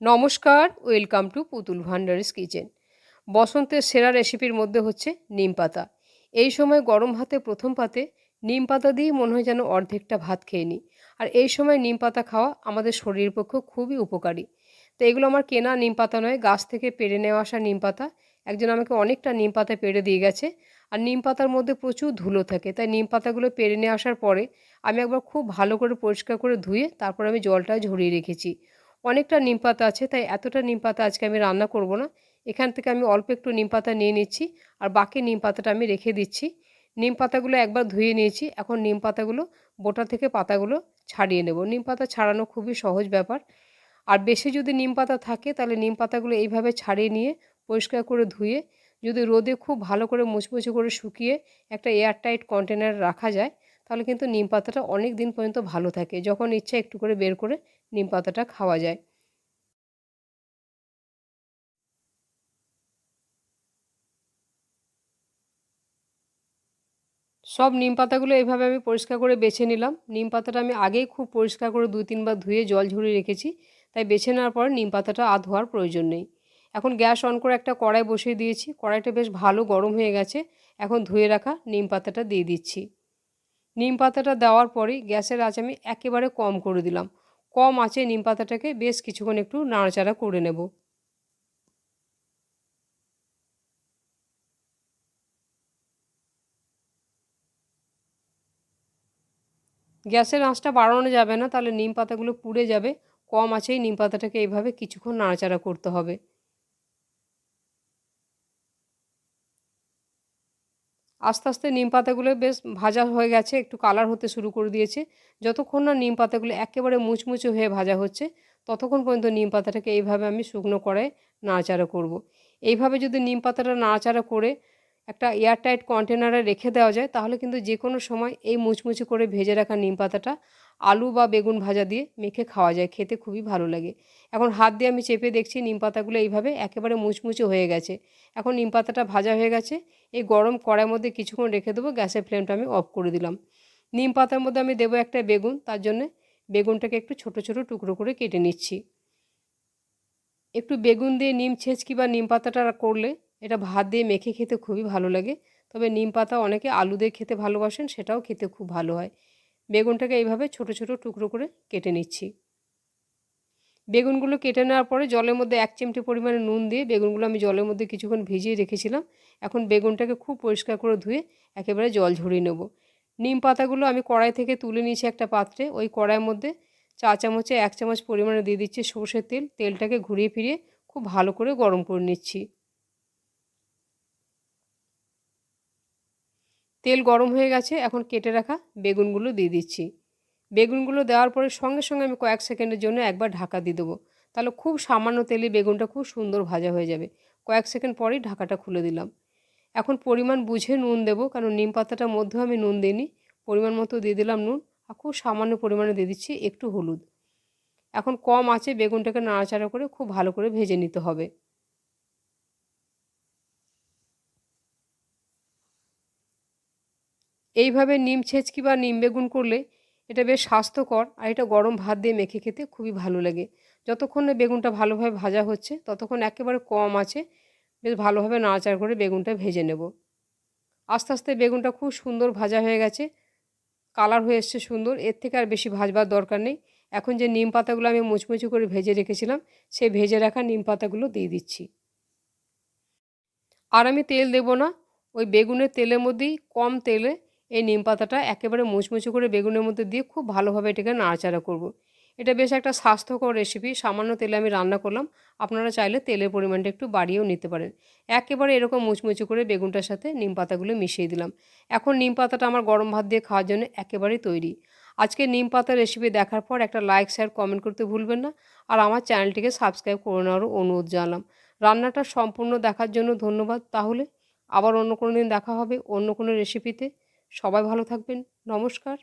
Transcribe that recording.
নমস্কার, welcome to পুতুল ভান্ডারিস kitchen. বসন্তের সেরা রেসিপির মধ্যে হচ্ছে নিম পাতা। এই সময় গরম ভাতে প্রথম পাতে নিম পাতা দিয়েই মনে হয় যেন অর্ধেকটা ভাত খেয়ে নিই। আর এই সময় নিম পাতা খাওয়া আমাদের শরীরের পক্ষে খুবই উপকারী। তো এগুলো আমার কেনা নিম পাতা নয়, গাছ থেকে পেড়ে নেওয়া আসা নিম পাতা। একজন আমাকে অনেকটা নিম পাতা পেড়ে দিয়ে গেছে। আর নিম পাতার মধ্যে প্রচুর ধুলো থাকে, তাই নিম পাতাগুলো পেড়ে নিয়ে আসার পরে আমি একবার খুব ভালো করে পরিষ্কার করে ধুয়ে তারপর আমি জলটা ঝরিয়ে রেখেছি। অনেকটা নিমপাতা আছে, তাই এতটা নিমপাতা আজকে আমি রান্না করব না। এখান থেকে আমি অল্প একটু নিমপাতা নিয়ে নিচ্ছি, আর বাকি নিমপাতাটা আমি রেখে দিচ্ছি। নিমপাতাগুলো একবার ধুয়ে নিয়েছি, এখন নিমপাতাগুলো বোটা থেকে পাতাগুলো ছাড়িয়ে নেব। নিমপাতা ছাড়ানো খুবই সহজ ব্যাপার। আর বেশি যদি নিমপাতা থাকে তাহলে নিমপাতাগুলো এইভাবে ছাড়িয়ে নিয়ে পরিষ্কার করে ধুয়ে যদি রোদে খুব ভালো করে মুচমুচে করে শুকিয়ে একটা এয়ারটাইট কন্টেনারে রাখা যায়, তাহলে কিন্তু নিম পাতাটা অনেক দিন পর্যন্ত ভালো থাকে। যখন ইচ্ছা একটু করে বের করে নিম পাতাটা খাওয়া যায়। সব নিম পাতাগুলো এভাবে আমি পরিষ্কার করে বেছে নিলাম। নিম পাতাটা আমি আগেই খুব পরিষ্কার করে ২-৩ বার ধুয়ে জল ঝরিয়ে রেখেছি, তাই বেছে নেওয়ার পর নিম পাতাটা আর ধোয়ার প্রয়োজন নেই। এখন গ্যাস অন করে একটা কড়াই বসিয়ে দিয়েছি। কড়াইটা বেশ ভালো গরম হয়ে গেছে। এখন ধুয়ে রাখা নিম পাতাটা দিয়ে দিচ্ছি। নিম পাতাটা দেওয়ার পরেই গ্যাসের আঁচ আমি একেবারে কম করে দিলাম। কম আঁচে নিম পাতাটাকে বেশ কিছুক্ষণ একটু নাড়াচাড়া করে নেব। গ্যাসের আঁচটা বাড়ানো যাবে না, তাহলে নিম পাতাগুলো পুড়ে যাবে। কম আঁচেই নিম পাতাটাকে এইভাবে কিছুক্ষণ নাড়াচাড়া করতে হবে। আস্তে আস্তে নিম পাতাগুলো বেশ ভাজা হয়ে গেছে, একটু কালার হতে শুরু করে দিয়েছে। যতক্ষণ না নিম পাতাগুলো একেবারে মুচমুচে হয়ে ভাজা হচ্ছে, ততক্ষণ পর্যন্ত নিম পাতাটাকে এইভাবে আমি শুকনো কড়াইয়ে নাড়াচাড়া করব। এইভাবে যদি নিম পাতাটা নাড়াচাড়া করে একটা এয়ারটাইট কন্টেনারে রেখে দেওয়া যায়, তাহলে কিন্তু যে কোনো সময় এই মুচমুচে করে ভেজে রাখা নিম পাতাটা আলু বা বেগুন ভাজা দিয়ে মেখে খাওয়া যায়, খেতে খুবই ভালো লাগে। এখন হাত দিয়ে আমি চেপে দেখছি নিম পাতাগুলো এইভাবে একেবারে মুচমুচে হয়ে গেছে। এখন নিম পাতাটা ভাজা হয়ে গেছে। এই গরম কড়াইয়ের মধ্যে কিছুক্ষণ রেখে দেবো। গ্যাসের ফ্লেমটা আমি অফ করে দিলাম। নিম পাতার মধ্যে আমি দেবো একটা বেগুন, তার জন্যে বেগুনটাকে একটু ছোট ছোট টুকরো করে কেটে নিচ্ছি। একটু বেগুন দিয়ে নিম ছেঁচকি বা নিম পাতাটা করলে এটা ভাত দিয়ে মেখে খেতে খুবই ভালো লাগে। তবে নিম পাতা অনেকে আলু দিয়ে খেতে ভালোবাসেন, সেটাও খেতে খুব ভালো হয়। বেগুনটাকে এইভাবে ছোট ছোট টুকরো করে কেটে নিচ্ছি। বেগুনগুলো কেটে নেওয়ার পরে জলের মধ্যে ১ চিমটি পরিমাণে নুন দিয়ে বেগুনগুলো আমি জলের মধ্যে কিছুক্ষণ ভিজিয়ে রেখেছিলাম। এখন বেগুনটাকে খুব পরিষ্কার করে ধুয়ে একেবারে জল ঝরিয়ে নেব। নিম পাতাগুলো আমি কড়াই থেকে তুলে নিয়েছি একটা পাত্রে। ওই কড়াইয়ের মধ্যে চা চামচে ১ চামচ পরিমাণে দিয়ে দিচ্ছি সর্ষের তেল। তেলটাকে ঘুরিয়ে ফিরিয়ে খুব ভালো করে গরম করে নিচ্ছি। তেল গরম হয়ে গেছে, এখন কেটে রাখা বেগুনগুলো দিয়ে দিচ্ছি। বেগুনগুলো দেওয়ার পরে সঙ্গে সঙ্গে আমি কয়েক সেকেন্ডের জন্য একবার ঢাকা দিয়ে দেবো। তাহলে খুব সামান্য তেলে বেগুনটা খুব সুন্দর ভাজা হয়ে যাবে। কয়েক সেকেন্ড পরেই ঢাকাটা খুলে দিলাম। এখন পরিমাণ বুঝে নুন দেবো, কারণ নিম পাতাটার মধ্যেও আমি নুন দিইনি। পরিমাণ মতো দিয়ে দিলাম নুন, আর খুব সামান্য পরিমাণে দিয়ে দিচ্ছি একটু হলুদ। এখন কম আঁচে বেগুনটাকে নাড়াচাড়া করে খুব ভালো করে ভেজে নিতে হবে। এইভাবে নিম ছেঁচকি বা নিম বেগুন করলে এটা বেশ স্বাস্থ্যকর, আর এটা গরম ভাত দিয়ে মেখে খেতে খুবই ভালো লাগে। যতক্ষণ না বেগুনটা ভালোভাবে ভাজা হচ্ছে, ততক্ষণ একেবারে কম আছে বেশ ভালোভাবে নাড়াচাড়া করে বেগুনটা ভেজে নেব। আস্তে আস্তে বেগুনটা খুব সুন্দর ভাজা হয়ে গেছে, কালার হয়ে এসছে সুন্দর। এর থেকে আর বেশি ভাজবার দরকার নেই। এখন যে নিম পাতাগুলো আমি মুচমুচে করে ভেজে রেখেছিলাম, সেই ভেজে রাখা নিম পাতাগুলো দিয়ে দিচ্ছি। আর আমি তেল দেব না, ওই বেগুনের তেলের মধ্যেই কম তেলে এই নিম পাতাটা একেবারে মুচমুচে করে বেগুনের মধ্যে দিয়ে খুব ভালোভাবে এটাকে নাড়াচাড়া করব। এটা বেশ একটা স্বাস্থ্যকর রেসিপি। সামান্য তেলে আমি রান্না করলাম। আপনারা চাইলে তেলের পরিমাণটা একটু বাড়িয়েও নিতে পারেন। একেবারে এরকম মুচমুচে করে বেগুনটার সাথে নিম পাতাগুলো মিশিয়ে দিলাম। এখন নিম পাতাটা আমার গরম ভাত দিয়ে খাওয়ার জন্য একেবারেই তৈরি। আজকে নিম পাতার রেসিপি দেখার পর একটা লাইক শেয়ার কমেন্ট করতে ভুলবেন না। আর আমার চ্যানেলটিকে সাবস্ক্রাইব করে নেওয়ারও অনুরোধ জানালাম। রান্নাটা সম্পূর্ণ দেখার জন্য ধন্যবাদ। তাহলে আবার অন্য কোনো দিন দেখা হবে অন্য কোনো রেসিপিতে। সবাই ভালো থাকবেন। নমস্কার।